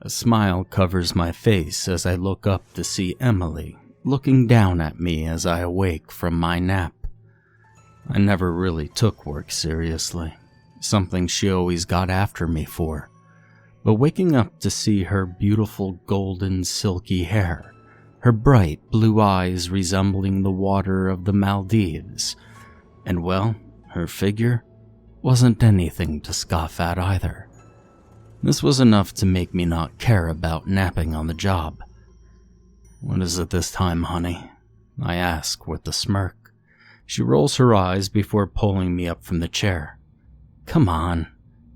A smile covers my face as I look up to see Emily looking down at me as I awake from my nap. I never really took work seriously, something she always got after me for. But waking up to see her beautiful golden silky hair, her bright blue eyes resembling the water of the Maldives, and well, her figure wasn't anything to scoff at either. This was enough to make me not care about napping on the job. "What is it this time, honey?" I ask with a smirk. She rolls her eyes before pulling me up from the chair. "Come on,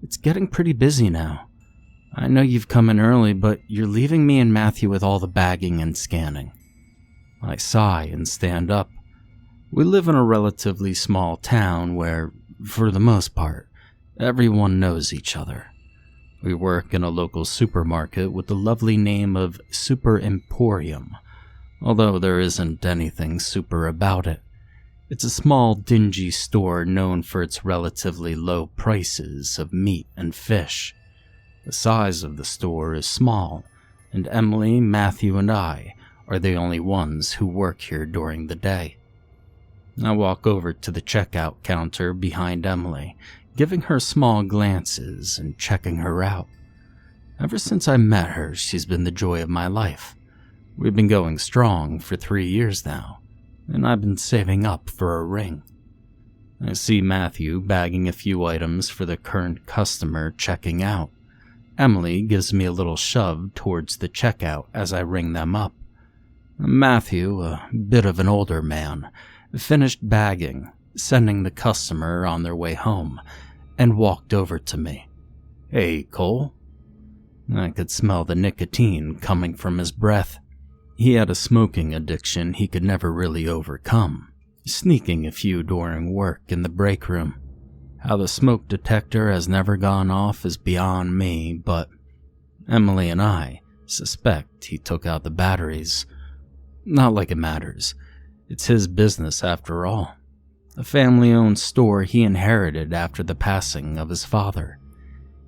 it's getting pretty busy now. I know you've come in early, but you're leaving me and Matthew with all the bagging and scanning." I sigh and stand up. We live in a relatively small town where, for the most part, everyone knows each other. We work in a local supermarket with the lovely name of Super Emporium, although there isn't anything super about it. It's a small, dingy store known for its relatively low prices of meat and fish. The size of the store is small, and Emily, Matthew, and I are the only ones who work here during the day. I walk over to the checkout counter behind Emily, giving her small glances and checking her out. Ever since I met her, she's been the joy of my life. We've been going strong for 3 years now, and I've been saving up for a ring. I see Matthew bagging a few items for the current customer checking out. Emily gives me a little shove towards the checkout as I ring them up. Matthew, a bit of an older man, finished bagging, sending the customer on their way home, and walked over to me. "Hey, Cole." I could smell the nicotine coming from his breath. He had a smoking addiction he could never really overcome, sneaking a few during work in the break room. How the smoke detector has never gone off is beyond me, but Emily and I suspect he took out the batteries. Not like it matters. It's his business after all. A family-owned store he inherited after the passing of his father.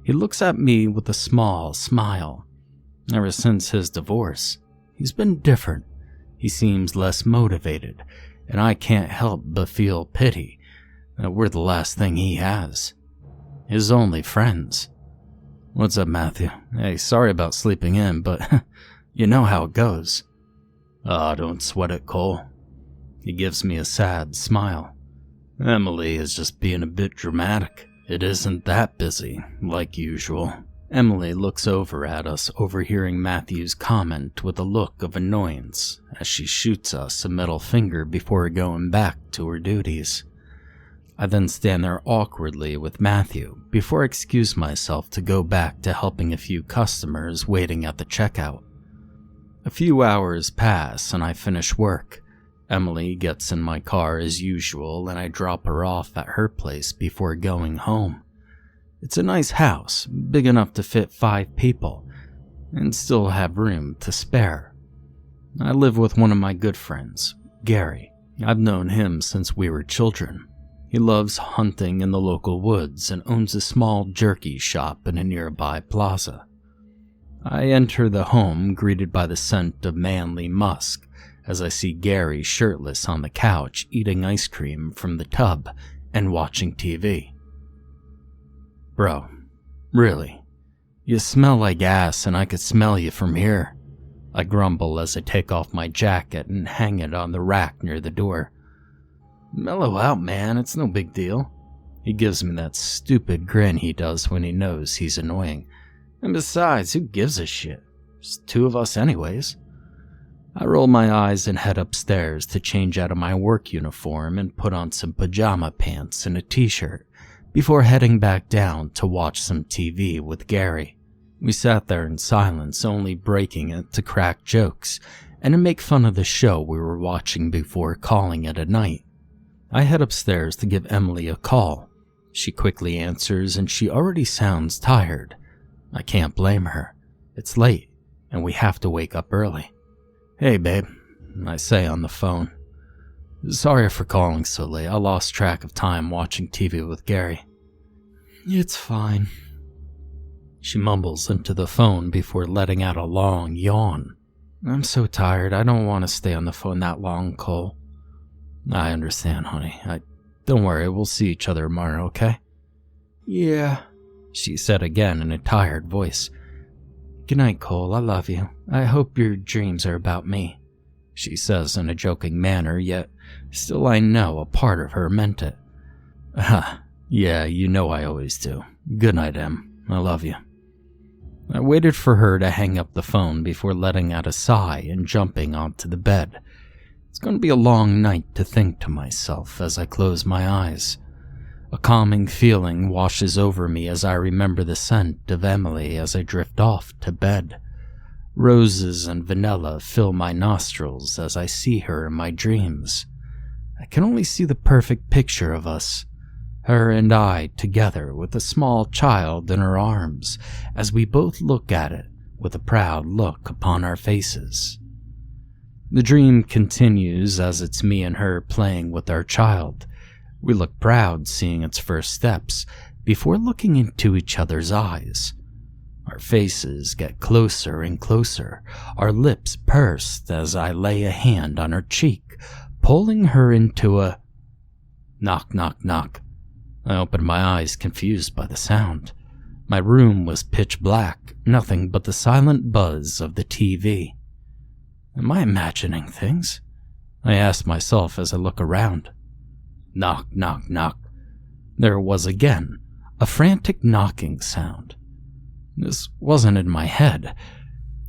He looks at me with a small smile. Ever since his divorce, he's been different. He seems less motivated, and I can't help but feel pity that we're the last thing he has. His only friends. "What's up, Matthew? Hey, sorry about sleeping in, but you know how it goes." Don't sweat it, Cole." He gives me a sad smile. "Emily is just being a bit dramatic. It isn't that busy, like usual." Emily looks over at us, overhearing Matthew's comment with a look of annoyance as she shoots us a middle finger before going back to her duties. I then stand there awkwardly with Matthew before I excuse myself to go back to helping a few customers waiting at the checkout. A few hours pass and I finish work. Emily gets in my car as usual and I drop her off at her place before going home. It's a nice house, big enough to fit 5 people, and still have room to spare. I live with one of my good friends, Gary. I've known him since we were children. He loves hunting in the local woods and owns a small jerky shop in a nearby plaza. I enter the home greeted by the scent of manly musk as I see Gary shirtless on the couch eating ice cream from the tub and watching TV. "Bro, really, you smell like ass and I could smell you from here," I grumble as I take off my jacket and hang it on the rack near the door. "Mellow out, man, it's no big deal." He gives me that stupid grin he does when he knows he's annoying. "And besides, who gives a shit? Just 2 of us anyways." I roll my eyes and head upstairs to change out of my work uniform and put on some pajama pants and a t-shirt before heading back down to watch some TV with Gary. We sat there in silence, only breaking it to crack jokes and to make fun of the show we were watching before calling it a night. I head upstairs to give Emily a call. She quickly answers and she already sounds tired. I can't blame her. It's late and we have to wake up early. "Hey babe," I say on the phone. "Sorry for calling so late. I lost track of time watching TV with Gary." "It's fine." She mumbles into the phone before letting out a long yawn. I'm so tired, I don't want to stay on the phone that long, Cole. I understand, honey. Don't worry, we'll see each other tomorrow, okay? Yeah, she said again in a tired voice. Good night, Cole, I love you. I hope your dreams are about me, she says in a joking manner, yet still I know a part of her meant it. Yeah, you know I always do. Good night, Em. I love you. I waited for her to hang up the phone before letting out a sigh and jumping onto the bed. It's going to be a long night, to think to myself as I close my eyes. A calming feeling washes over me as I remember the scent of Emily as I drift off to bed. Roses and vanilla fill my nostrils as I see her in my dreams. I can only see the perfect picture of us, her and I together with a small child in her arms, as we both look at it with a proud look upon our faces. The dream continues as it's me and her playing with our child. We look proud seeing its first steps before looking into each other's eyes. Our faces get closer and closer, our lips pursed as I lay a hand on her cheek, pulling her into a knock, knock, knock. I opened my eyes, confused by the sound. My room was pitch black, nothing but the silent buzz of the TV. Am I imagining things? I ask myself as I look around. Knock, knock, knock. There was again a frantic knocking sound. This wasn't in my head.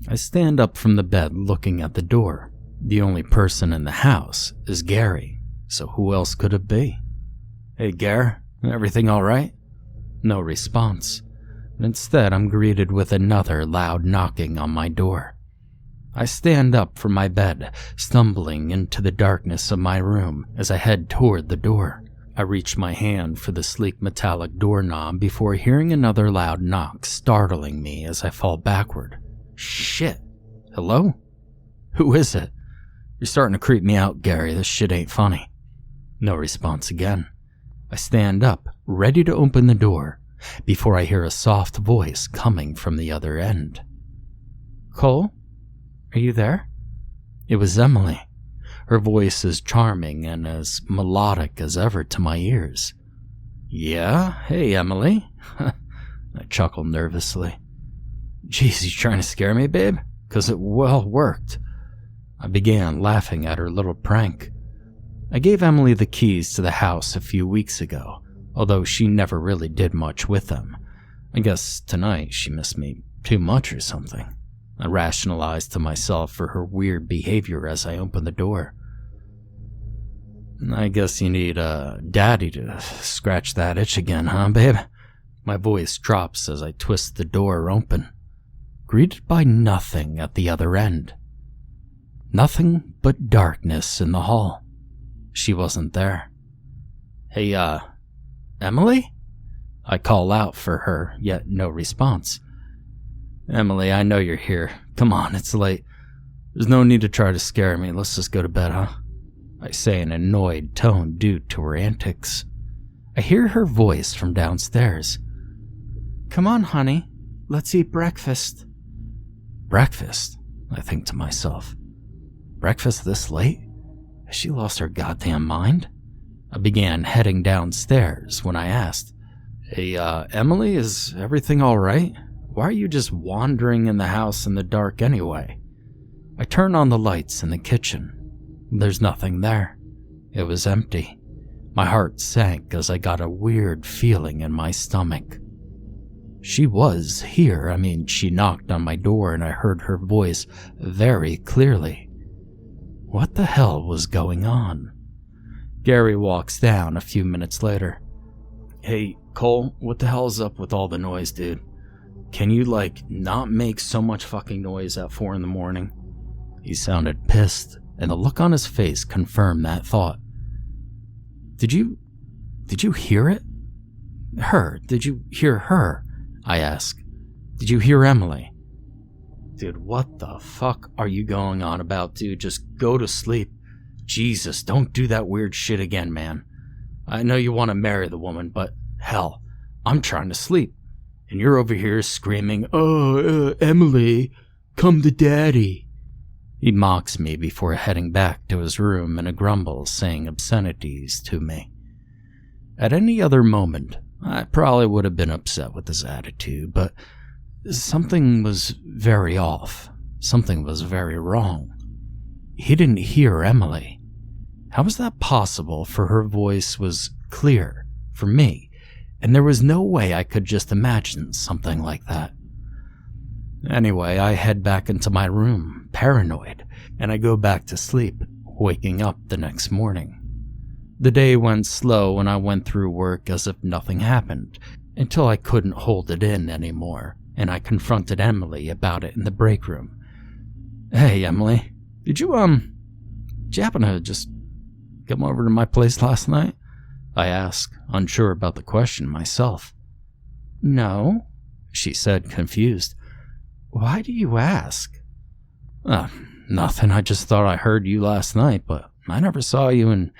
I stand up from the bed looking at the door. The only person in the house is Gary, so who else could it be? Hey, Gar, everything all right? No response. Instead, I'm greeted with another loud knocking on my door. I stand up from my bed, stumbling into the darkness of my room as I head toward the door. I reach my hand for the sleek metallic doorknob before hearing another loud knock, startling me as I fall backward. Shit. Hello? Who is it? You're starting to creep me out, Gary. This shit ain't funny. No response again. I stand up, ready to open the door, before I hear a soft voice coming from the other end. Cole? Are you there? It was Emily. Her voice is charming and as melodic as ever to my ears. Yeah? Hey, Emily? I chuckled nervously. Jeez, you trying to scare me, babe? 'Cause it well worked. I began laughing at her little prank. I gave Emily the keys to the house a few weeks ago, although she never really did much with them. I guess tonight she missed me too much or something. I rationalized to myself for her weird behavior as I opened the door. I guess you need Daddy to scratch that itch again, huh, babe? My voice drops as I twist the door open, greeted by nothing at the other end. Nothing but darkness in the hall. She wasn't there. Hey, Emily? I call out for her, yet no response. Emily, I know you're here. Come on, it's late. There's no need to try to scare me. Let's just go to bed, huh? I say in an annoyed tone due to her antics. I hear her voice from downstairs. Come on, honey. Let's eat breakfast. Breakfast? I think to myself. Breakfast this late? Has she lost her goddamn mind? I began heading downstairs when I asked, Hey, Emily, is everything all right? Why are you just wandering in the house in the dark anyway? I turn on the lights in the kitchen. There's nothing there. It was empty. My heart sank as I got a weird feeling in my stomach. She was here. I mean, she knocked on my door and I heard her voice very clearly. What the hell was going on? Gary walks down a few minutes later. Hey, Cole, what the hell's up with all the noise, dude? Can you, not make so much fucking noise at 4 a.m? He sounded pissed, and the look on his face confirmed that thought. Did you hear it? Her? Did you hear her? I asked. Did you hear Emily? Dude, what the fuck are you going on about, dude? Just go to sleep. Jesus, don't do that weird shit again, man. I know you want to marry the woman, but hell, I'm trying to sleep. and you're over here screaming, Emily, come to Daddy. He mocks me before heading back to his room in a grumble, saying obscenities to me. At any other moment, I probably would have been upset with his attitude, but something was very off. Something was very wrong. He didn't hear Emily. How was that possible? For her voice was clear for me, and there was no way I could just imagine something like that. Anyway, I head back into my room, paranoid, and I go back to sleep, waking up the next morning. The day went slow and I went through work as if nothing happened, until I couldn't hold it in anymore, and I confronted Emily about it in the break room. Hey, Emily, did you happen to just come over to my place last night? I asked, unsure about the question myself. No, she said, confused. Why do you ask? Nothing. I just thought I heard you last night, but I never saw you, and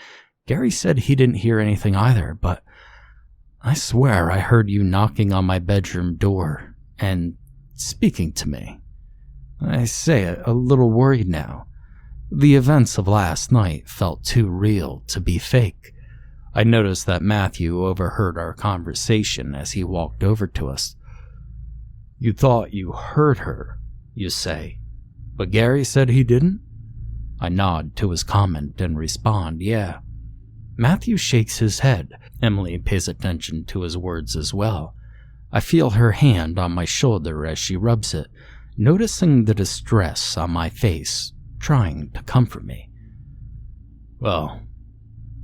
Gary said he didn't hear anything either, but I swear I heard you knocking on my bedroom door and speaking to me. I say, a little worried now. The events of last night felt too real to be fake. I noticed that Matthew overheard our conversation as he walked over to us. You thought you heard her, you say, but Gary said he didn't? I nod to his comment and respond, yeah. Matthew shakes his head. Emily pays attention to his words as well. I feel her hand on my shoulder as she rubs it, noticing the distress on my face, trying to comfort me. Well,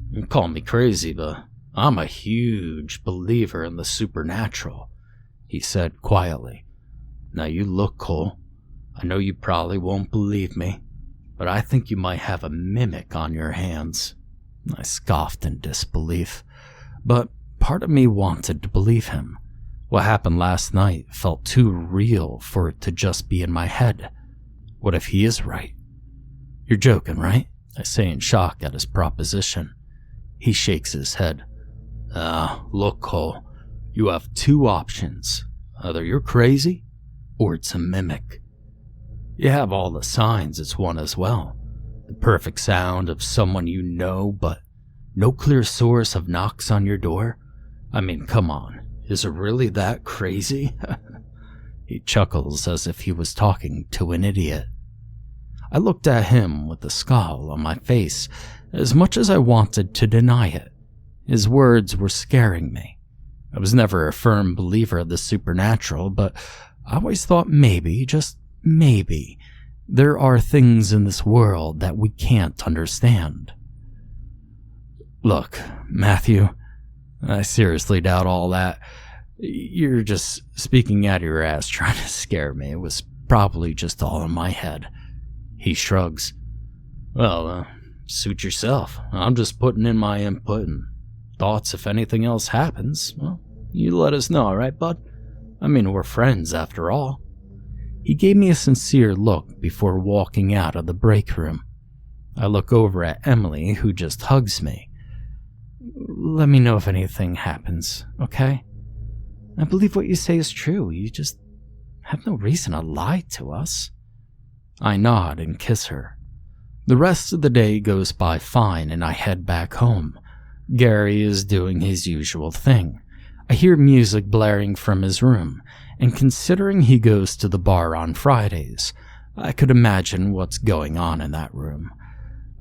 you call me crazy, but I'm a huge believer in the supernatural, he said quietly. Now you look, Cole. I know you probably won't believe me, but I think you might have a mimic on your hands. I scoffed in disbelief, but part of me wanted to believe him. What happened last night felt too real for it to just be in my head. What if he is right? You're joking, right? I say in shock at his proposition. He shakes his head. Look, Cole, you have two options. Either you're crazy, or it's a mimic. You have all the signs it's one as well. The perfect sound of someone you know, but no clear source of knocks on your door. I mean, come on, is it really that crazy? He chuckles as if he was talking to an idiot. I looked at him with a scowl on my face, as much as I wanted to deny it. His words were scaring me. I was never a firm believer of the supernatural, but I always thought maybe, just maybe, there are things in this world that we can't understand. Look, Matthew, I seriously doubt all that. You're just speaking out of your ass trying to scare me. It was probably just all in my head. He shrugs. Well, suit yourself. I'm just putting in my input and thoughts. If anything else happens, well, you let us know, alright, bud? I mean, we're friends after all. He gave me a sincere look before walking out of the break room. I look over at Emily, who just hugs me. Let me know if anything happens, okay? I believe what you say is true. You just have no reason to lie to us. I nod and kiss her. The rest of the day goes by fine and I head back home. Gary is doing his usual thing. I hear music blaring from his room, and considering he goes to the bar on Fridays, I could imagine what's going on in that room.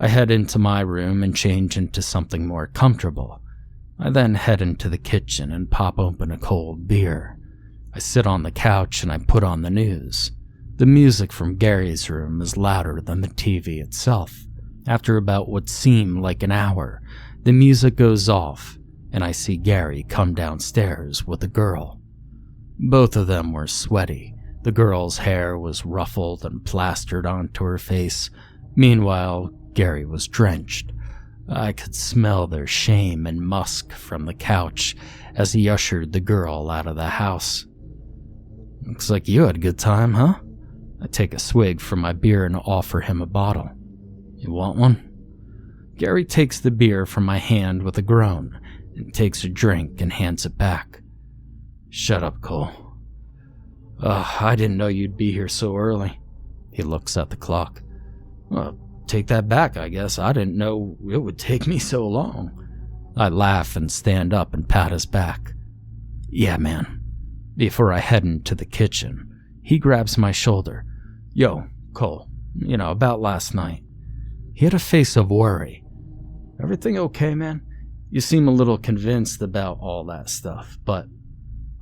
I head into my room and change into something more comfortable. I then head into the kitchen and pop open a cold beer. I sit on the couch and I put on the news. The music from Gary's room is louder than the TV itself. After about what seemed like an hour, the music goes off, and I see Gary come downstairs with a girl. Both of them were sweaty. The girl's hair was ruffled and plastered onto her face. Meanwhile, Gary was drenched. I could smell their shame and musk from the couch as he ushered the girl out of the house. Looks like you had a good time, huh? I take a swig from my beer and offer him a bottle. You want one? Gary takes the beer from my hand with a groan and takes a drink and hands it back. Shut up, Cole. I didn't know you'd be here so early." He looks at the clock. "Well, take that back, I guess. I didn't know it would take me so long." I laugh and stand up and pat his back. "Yeah, man." Before I head into the kitchen, he grabs my shoulder. "Yo, Cole, about last night." He had a face of worry. "Everything okay, man? You seem a little convinced about all that stuff, but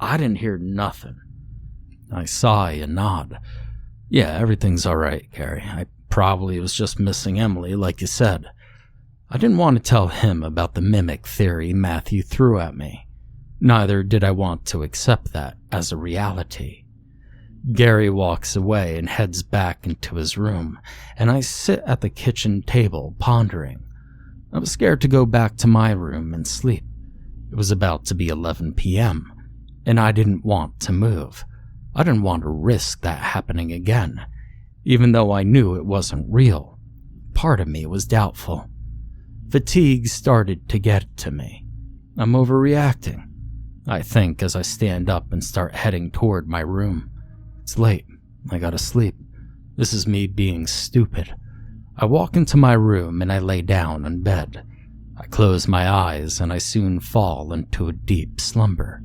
I didn't hear nothing." I sigh and nod. "Yeah, everything's alright, Carrie. I probably was just missing Emily, like you said." I didn't want to tell him about the mimic theory Matthew threw at me. Neither did I want to accept that as a reality. Gary walks away and heads back into his room, and I sit at the kitchen table pondering. I was scared to go back to my room and sleep. It was about to be 11 p.m., and I didn't want to move. I didn't want to risk that happening again, even though I knew it wasn't real. Part of me was doubtful. Fatigue started to get to me. I'm overreacting, I think, as I stand up and start heading toward my room. It's late. I gotta sleep. This is me being stupid. I walk into my room and I lay down in bed. I close my eyes and I soon fall into a deep slumber.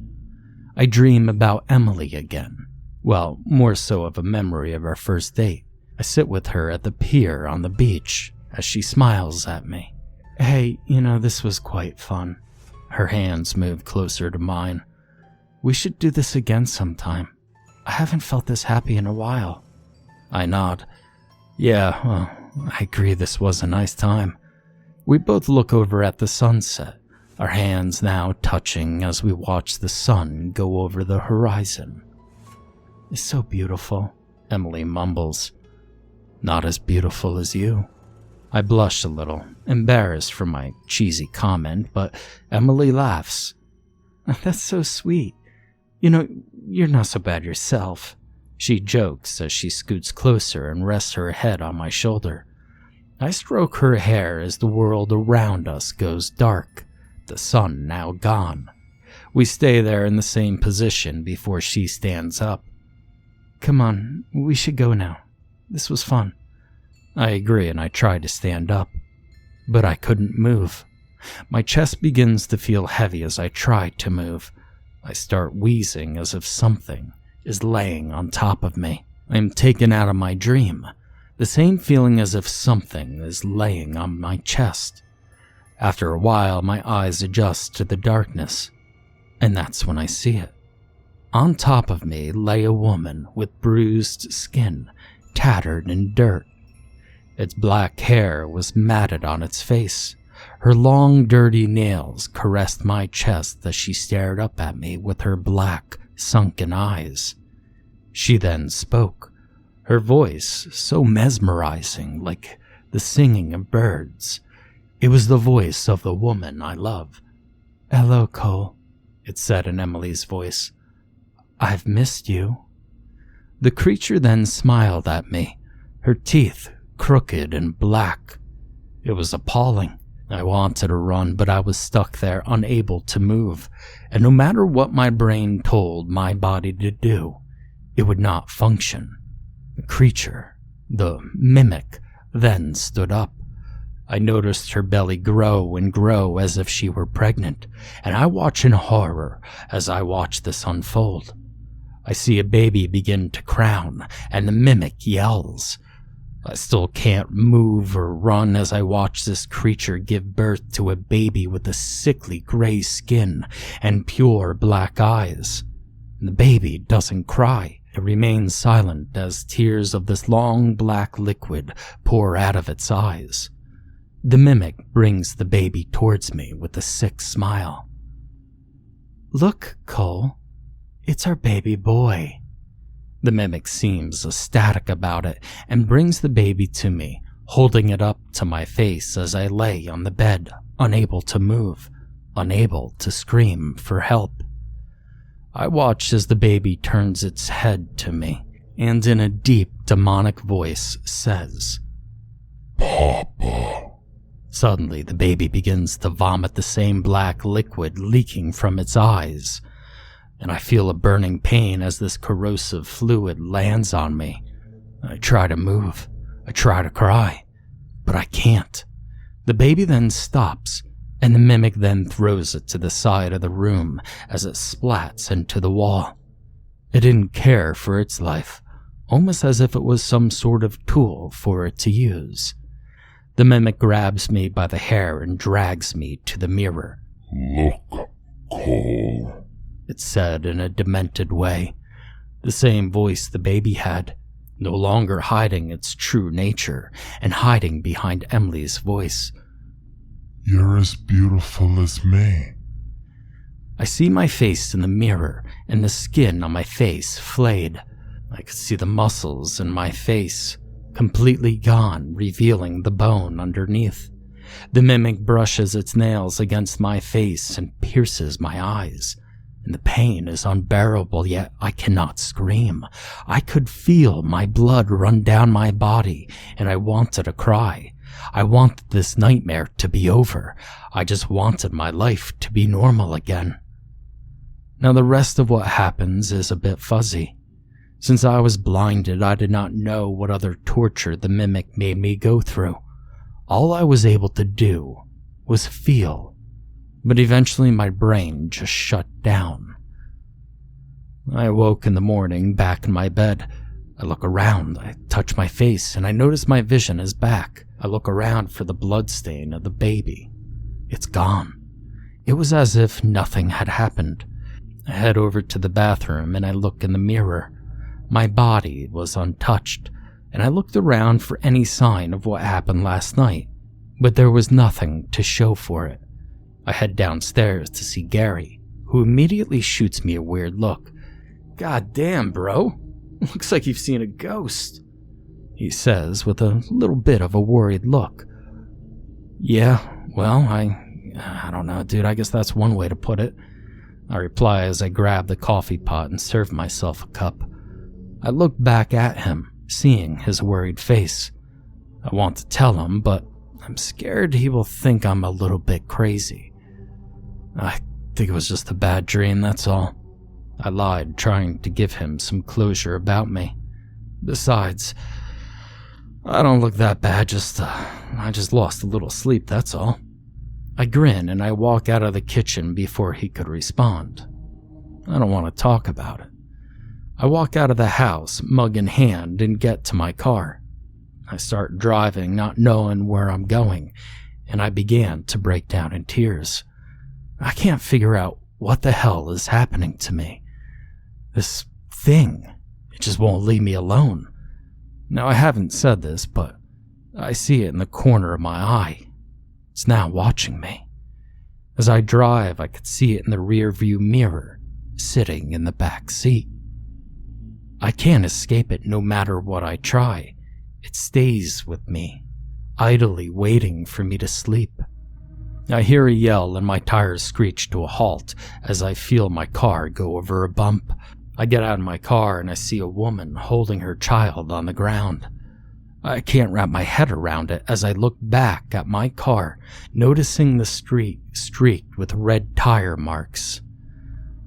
I dream about Emily again. Well, more so of a memory of our first date. I sit with her at the pier on the beach as she smiles at me. "Hey, this was quite fun." Her hands move closer to mine. "We should do this again sometime. I haven't felt this happy in a while." I nod. "Yeah, well, I agree this was a nice time." We both look over at the sunset, our hands now touching as we watch the sun go over the horizon. "It's so beautiful," Emily mumbles. "Not as beautiful as you." I blush a little, embarrassed for my cheesy comment, but Emily laughs. "That's so sweet. You're not so bad yourself." She jokes as she scoots closer and rests her head on my shoulder. I stroke her hair as the world around us goes dark, the sun now gone. We stay there in the same position before she stands up. "Come on, we should go now. This was fun." I agree and I try to stand up, but I couldn't move. My chest begins to feel heavy as I try to move. I start wheezing as if something is laying on top of me. I am taken out of my dream, the same feeling as if something is laying on my chest. After a while, my eyes adjust to the darkness, and that's when I see it. On top of me lay a woman with bruised skin, tattered in dirt. Its black hair was matted on its face. Her long, dirty nails caressed my chest as she stared up at me with her black, sunken eyes. She then spoke, her voice so mesmerizing, like the singing of birds. It was the voice of the woman I love. "Hello, Cole," it said in Emily's voice. "I've missed you." The creature then smiled at me, her teeth crooked and black. It was appalling. I wanted to run, but I was stuck there, unable to move, and no matter what my brain told my body to do, it would not function. The creature, the mimic, then stood up. I noticed her belly grow and grow as if she were pregnant, and I watch in horror as I watch this unfold. I see a baby begin to crown, and the mimic yells. I still can't move or run as I watch this creature give birth to a baby with a sickly gray skin and pure black eyes. The baby doesn't cry. It remains silent as tears of this long black liquid pour out of its eyes. The mimic brings the baby towards me with a sick smile. "Look, Cole, it's our baby boy." The mimic seems ecstatic about it and brings the baby to me, holding it up to my face as I lay on the bed, unable to move, unable to scream for help. I watch as the baby turns its head to me and in a deep demonic voice says, "Papa." Suddenly the baby begins to vomit the same black liquid leaking from its eyes. and I feel a burning pain as this corrosive fluid lands on me. I try to move. I try to cry, but I can't. The baby then stops, and the mimic then throws it to the side of the room as it splats into the wall. It didn't care for its life, almost as if it was some sort of tool for it to use. The mimic grabs me by the hair and drags me to the mirror. "Look, Cole," it said in a demented way, the same voice the baby had, no longer hiding its true nature and hiding behind Emily's voice. "You're as beautiful as me." I see my face in the mirror and the skin on my face flayed. I could see the muscles in my face completely gone, revealing the bone underneath. The mimic brushes its nails against my face and pierces my eyes, and the pain is unbearable, yet I cannot scream. I could feel my blood run down my body, and I wanted to cry. I wanted this nightmare to be over. I just wanted my life to be normal again. Now the rest of what happens is a bit fuzzy. Since I was blinded, I did not know what other torture the mimic made me go through. All I was able to do was feel, but eventually my brain just shut down. I awoke in the morning back in my bed. I look around, I touch my face, and I notice my vision is back. I look around for the bloodstain of the baby. It's gone. It was as if nothing had happened. I head over to the bathroom and I look in the mirror. My body was untouched, and I looked around for any sign of what happened last night, but there was nothing to show for it. I head downstairs to see Gary, who immediately shoots me a weird look. "God damn, bro. Looks like you've seen a ghost," he says with a little bit of a worried look. "Yeah, well, I don't know, dude. I guess that's one way to put it," I reply as I grab the coffee pot and serve myself a cup. I look back at him, seeing his worried face. I want to tell him, but I'm scared he will think I'm a little bit crazy. "I think it was just a bad dream, that's all," I lied, trying to give him some closure about me. "Besides, I don't look that bad, I just lost a little sleep, that's all." I grin and I walk out of the kitchen before he could respond. I don't want to talk about it. I walk out of the house, mug in hand, and get to my car. I start driving, not knowing where I'm going, and I began to break down in tears. I can't figure out what the hell is happening to me. This thing, it just won't leave me alone. Now, I haven't said this, but I see it in the corner of my eye. It's now watching me. As I drive, I could see it in the rear view mirror, sitting in the back seat. I can't escape it no matter what I try. It stays with me, idly waiting for me to sleep. I hear a yell and my tires screech to a halt as I feel my car go over a bump. I get out of my car and I see a woman holding her child on the ground. I can't wrap my head around it as I look back at my car, noticing the street streaked with red tire marks.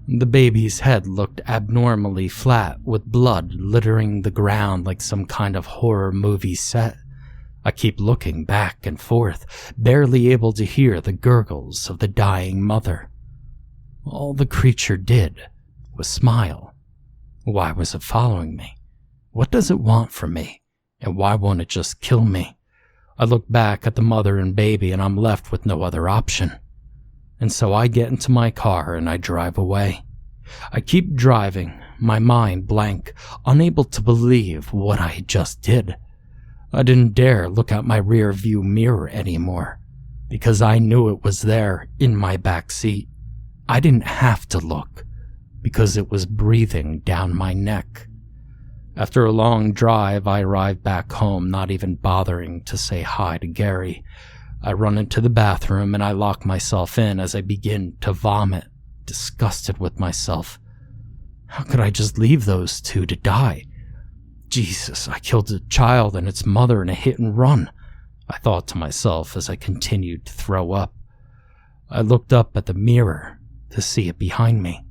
The baby's head looked abnormally flat, with blood littering the ground like some kind of horror movie set. I keep looking back and forth, barely able to hear the gurgles of the dying mother. All the creature did was smile. Why was it following me? What does it want from me? And why won't it just kill me? I look back at the mother and baby and I'm left with no other option. And so I get into my car and I drive away. I keep driving, my mind blank, unable to believe what I just did. I didn't dare look out my rear view mirror anymore, because I knew it was there in my back seat. I didn't have to look, because it was breathing down my neck. After a long drive, I arrive back home, not even bothering to say hi to Gary. I run into the bathroom and I lock myself in as I begin to vomit, disgusted with myself. How could I just leave those two to die? Jesus, I killed a child and its mother in a hit and run, I thought to myself as I continued to throw up. I looked up at the mirror to see it behind me.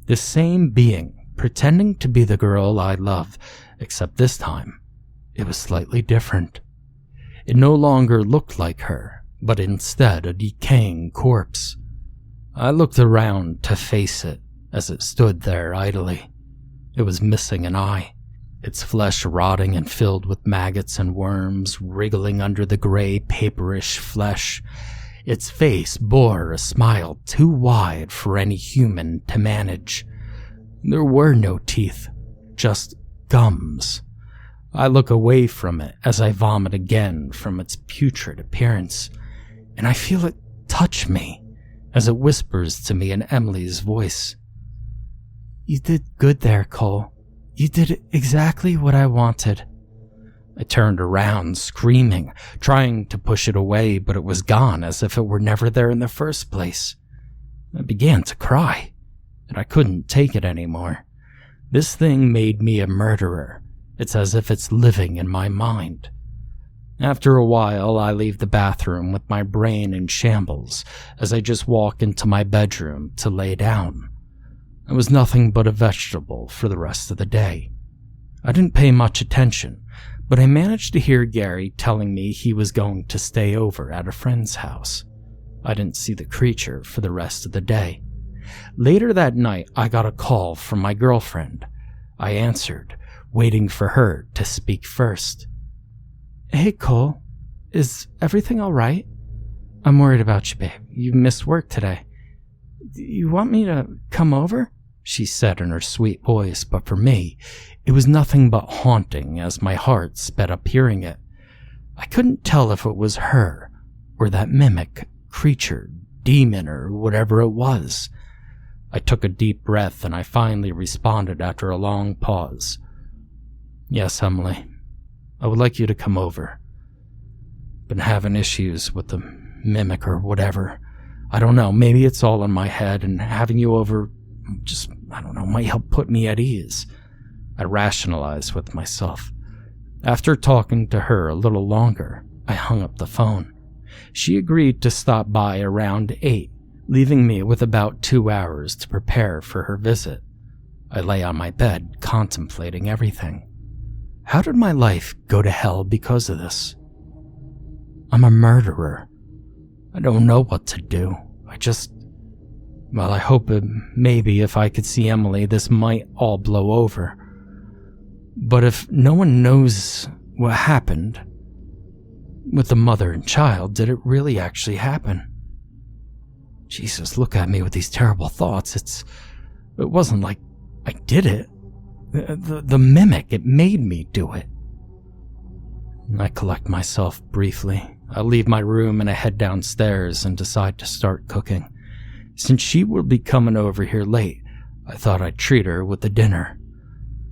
The same being, pretending to be the girl I love, except this time, it was slightly different. It no longer looked like her, but instead a decaying corpse. I looked around to face it as it stood there idly. It was missing an eye, its flesh rotting and filled with maggots and worms wriggling under the gray, paperish flesh. Its face bore a smile too wide for any human to manage. There were no teeth, just gums. I look away from it as I vomit again from its putrid appearance, and I feel it touch me as it whispers to me in Emily's voice. "You did good there, Cole. You did exactly what I wanted." I turned around, screaming, trying to push it away, but it was gone as if it were never there in the first place. I began to cry, and I couldn't take it anymore. This thing made me a murderer. It's as if it's living in my mind. After a while, I leave the bathroom with my brain in shambles as I just walk into my bedroom to lay down. I was nothing but a vegetable for the rest of the day. I didn't pay much attention, but I managed to hear Gary telling me he was going to stay over at a friend's house. I didn't see the creature for the rest of the day. Later that night, I got a call from my girlfriend. I answered, waiting for her to speak first. "Hey, Cole, is everything all right? I'm worried about you, babe. You missed work today. You want me to come over?" she said in her sweet voice, but for me, it was nothing but haunting as my heart sped up hearing it. I couldn't tell if it was her or that mimic, creature, demon, or whatever it was. I took a deep breath and I finally responded after a long pause. "Yes, Emily. I would like you to come over. Been having issues with the mimic or whatever. I don't know, maybe it's all in my head, and having you over just, might help put me at ease." I rationalized with myself. After talking to her a little longer, I hung up the phone. She agreed to stop by around 8, leaving me with about 2 hours to prepare for her visit. I lay on my bed, contemplating everything. How did my life go to hell because of this? I'm a murderer. I don't know what to do. I hope maybe if I could see Emily, this might all blow over. But if no one knows what happened with the mother and child, did it really actually happen? Jesus, look at me with these terrible thoughts. It wasn't like I did it. The mimic, it made me do it. I collect myself briefly. I leave my room and I head downstairs and decide to start cooking. Since she will be coming over here late, I thought I'd treat her with a dinner.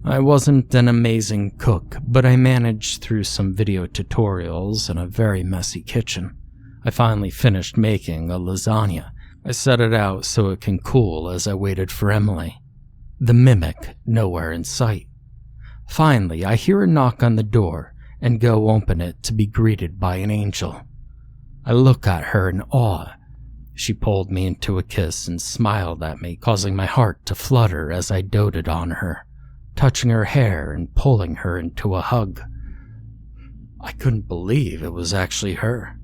I wasn't an amazing cook, but I managed through some video tutorials in a very messy kitchen. I finally finished making a lasagna. I set it out so it can cool as I waited for Emily. The mimic nowhere in sight. Finally, I hear a knock on the door and go open it to be greeted by an angel. I look at her in awe. She pulled me into a kiss and smiled at me, causing my heart to flutter as I doted on her, touching her hair and pulling her into a hug. I couldn't believe it was actually her.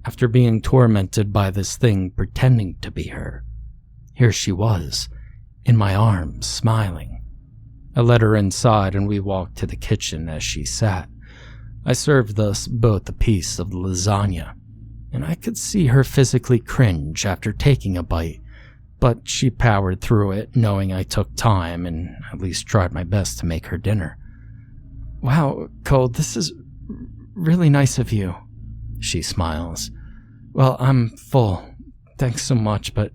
After being tormented by this thing pretending to be her, here she was, in my arms, smiling. I led her inside and we walked to the kitchen as she sat. I served us both a piece of the lasagna, and I could see her physically cringe after taking a bite, but she powered through it, knowing I took time and at least tried my best to make her dinner. "Wow, Cole, this is really nice of you," she smiles. "Well, I'm full. Thanks so much, but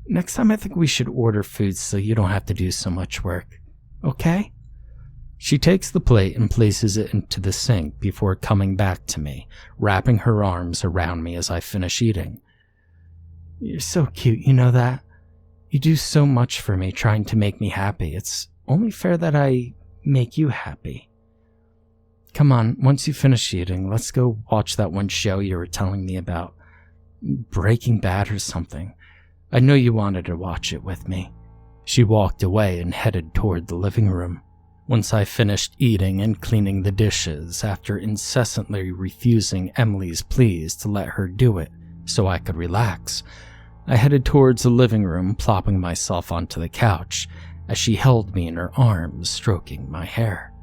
next time I think we should order food so you don't have to do so much work. Okay?" She takes the plate and places it into the sink before coming back to me, wrapping her arms around me as I finish eating. "You're so cute, you know that? You do so much for me, trying to make me happy. It's only fair that I make you happy. Come on, once you finish eating, let's go watch that one show you were telling me about. Breaking Bad or something. I know you wanted to watch it with me." She walked away and headed toward the living room. Once I finished eating and cleaning the dishes, after incessantly refusing Emily's pleas to let her do it so I could relax, I headed towards the living room, plopping myself onto the couch as she held me in her arms, stroking my hair.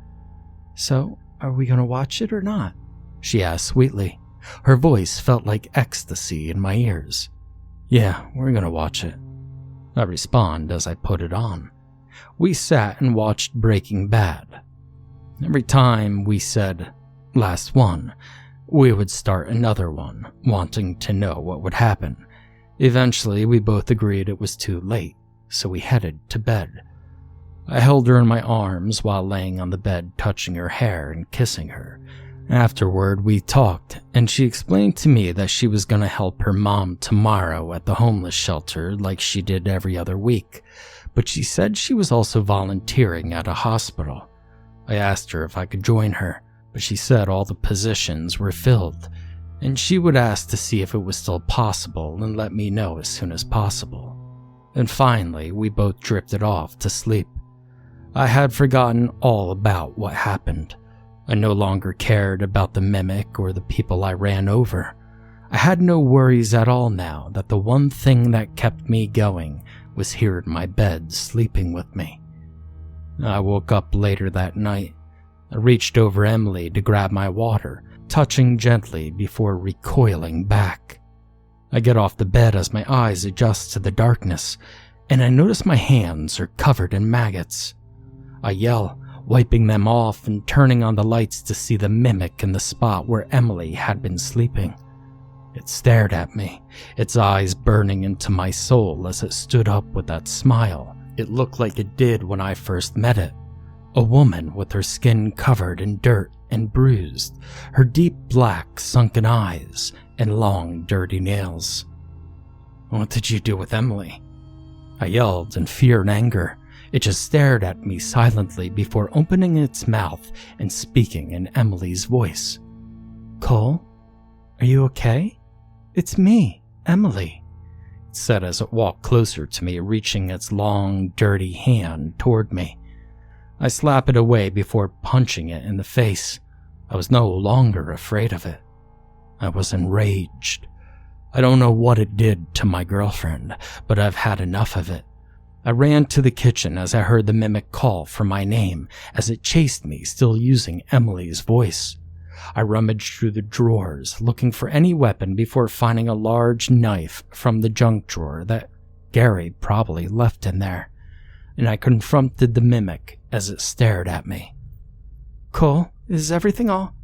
"So, are we going to watch it or not?" she asked sweetly. Her voice felt like ecstasy in my ears. "Yeah, we're going to watch it," I respond as I put it on. We sat and watched Breaking Bad. Every time we said, "last one," we would start another one, wanting to know what would happen. Eventually, we both agreed it was too late, so we headed to bed. I held her in my arms while laying on the bed, touching her hair and kissing her. Afterward, we talked, and she explained to me that she was going to help her mom tomorrow at the homeless shelter like she did every other week, but she said she was also volunteering at a hospital. I asked her if I could join her, but she said all the positions were filled, and she would ask to see if it was still possible and let me know as soon as possible. And finally, we both drifted off to sleep. I had forgotten all about what happened. I no longer cared about the mimic or the people I ran over. I had no worries at all now that the one thing that kept me going was here in my bed sleeping with me. I woke up later that night. I reached over Emily to grab my water, touching gently before recoiling back. I get off the bed as my eyes adjust to the darkness, and I notice my hands are covered in maggots. I yell, wiping them off and turning on the lights to see the mimic in the spot where Emily had been sleeping. It stared at me, its eyes burning into my soul as it stood up with that smile it looked like it did when I first met it. A woman with her skin covered in dirt and bruised, her deep black sunken eyes and long dirty nails. "What did you do with Emily?" I yelled in fear and anger. It just stared at me silently before opening its mouth and speaking in Emily's voice. "Cole, are you okay? It's me, Emily," it said as it walked closer to me, reaching its long, dirty hand toward me. I slapped it away before punching it in the face. I was no longer afraid of it. I was enraged. I don't know what it did to my girlfriend, but I've had enough of it. I ran to the kitchen as I heard the mimic call for my name as it chased me, still using Emily's voice. I rummaged through the drawers, looking for any weapon before finding a large knife from the junk drawer that Gary probably left in there, and I confronted the mimic as it stared at me. "Cole, is everything all?"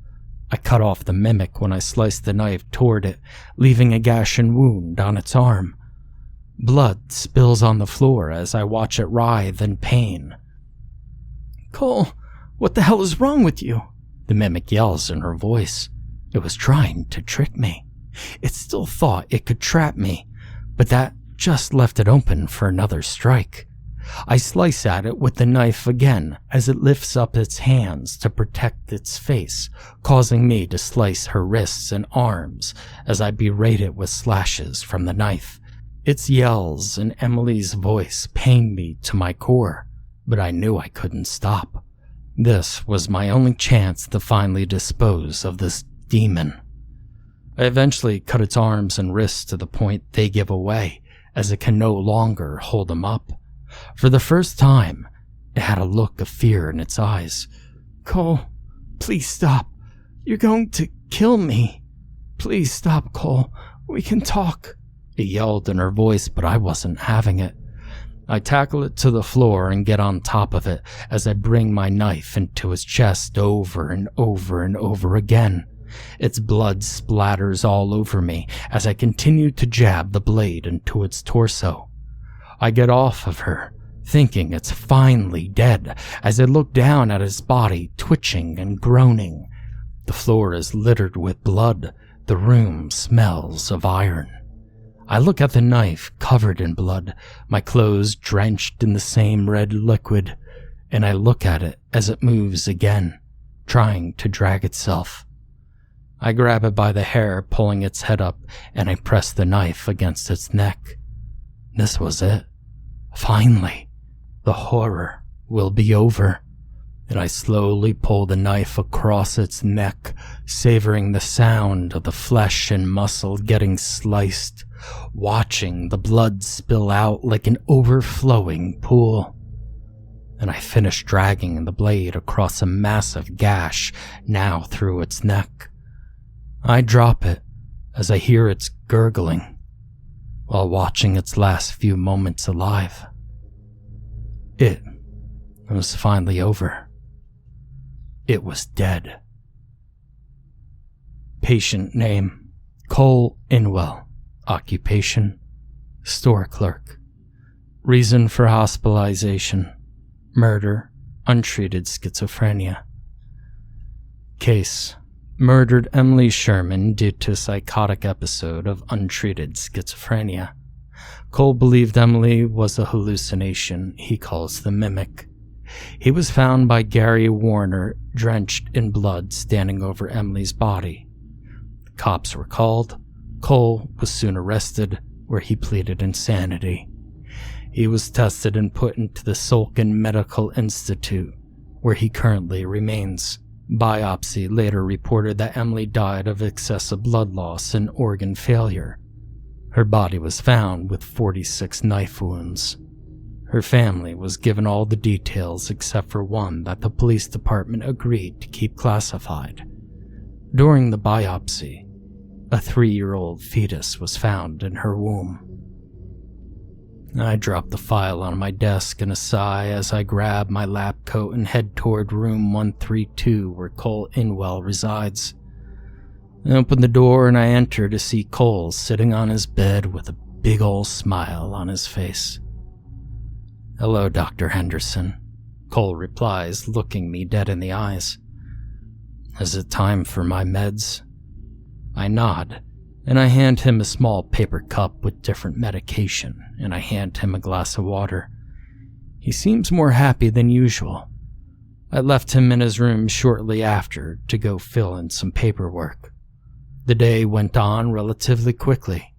I cut off the mimic when I sliced the knife toward it, leaving a gash and wound on its arm. Blood spills on the floor as I watch it writhe in pain. "Cole, what the hell is wrong with you?" the mimic yells in her voice. It was trying to trick me. It still thought it could trap me, but that just left it open for another strike. I slice at it with the knife again as it lifts up its hands to protect its face, causing me to slice her wrists and arms as I berate it with slashes from the knife. Its yells and Emily's voice pained me to my core, but I knew I couldn't stop. This was my only chance to finally dispose of this demon. I eventually cut its arms and wrists to the point they give away, as it can no longer hold them up. For the first time, it had a look of fear in its eyes. "Cole, please stop. You're going to kill me. Please stop, Cole. We can talk," it yelled in her voice, but I wasn't having it. I tackle it to the floor and get on top of it as I bring my knife into its chest over and over and over again. Its blood splatters all over me as I continue to jab the blade into its torso. I get off of her, thinking it's finally dead, as I look down at its body twitching and groaning. The floor is littered with blood. The room smells of iron. I look at the knife covered in blood, my clothes drenched in the same red liquid, and I look at it as it moves again, trying to drag itself. I grab it by the hair, pulling its head up, and I press the knife against its neck. This was it. Finally, the horror will be over, and I slowly pull the knife across its neck, savoring the sound of the flesh and muscle getting sliced, watching the blood spill out like an overflowing pool. And I finish dragging the blade across a massive gash now through its neck. I drop it as I hear its gurgling while watching its last few moments alive. It was finally over. It was dead. Patient name: Cole Inwell. Occupation: store clerk. Reason for hospitalization: murder, untreated schizophrenia. Case: murdered Emily Sherman due to a psychotic episode of untreated schizophrenia. Cole believed Emily was a hallucination he calls the mimic. He was found by Gary Warner drenched in blood standing over Emily's body. The cops were called. Cole was soon arrested, where he pleaded insanity. He was tested and put into the Solkin Medical Institute, where he currently remains. Biopsy later reported that Emily died of excessive blood loss and organ failure. Her body was found with 46 knife wounds. Her family was given all the details except for one that the police department agreed to keep classified. During the biopsy, a 3-year-old fetus was found in her womb. I drop the file on my desk in a sigh as I grab my lab coat and head toward room 132 where Cole Inwell resides. I open the door and I enter to see Cole sitting on his bed with a big ol' smile on his face. "Hello, Dr. Henderson," Cole replies, looking me dead in the eyes. "Is it time for my meds?" I nod, and I hand him a small paper cup with different medication, and I hand him a glass of water. He seems more happy than usual. I left him in his room shortly after to go fill in some paperwork. The day went on relatively quickly,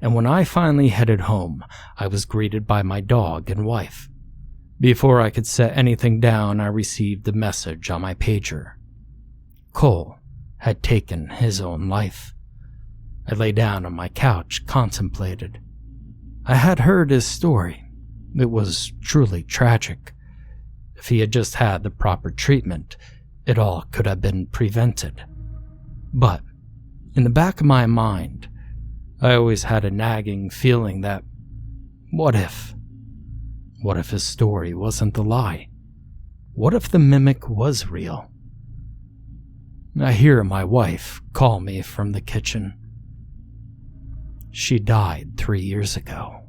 and when I finally headed home, I was greeted by my dog and wife. Before I could set anything down, I received a message on my pager. Cole had taken his own life. I lay down on my couch, contemplated. I had heard his story. It was truly tragic. If he had just had the proper treatment, it all could have been prevented. But in the back of my mind, I always had a nagging feeling that, what if? What if his story wasn't a lie? What if the mimic was real? I hear my wife call me from the kitchen. She died 3 years ago.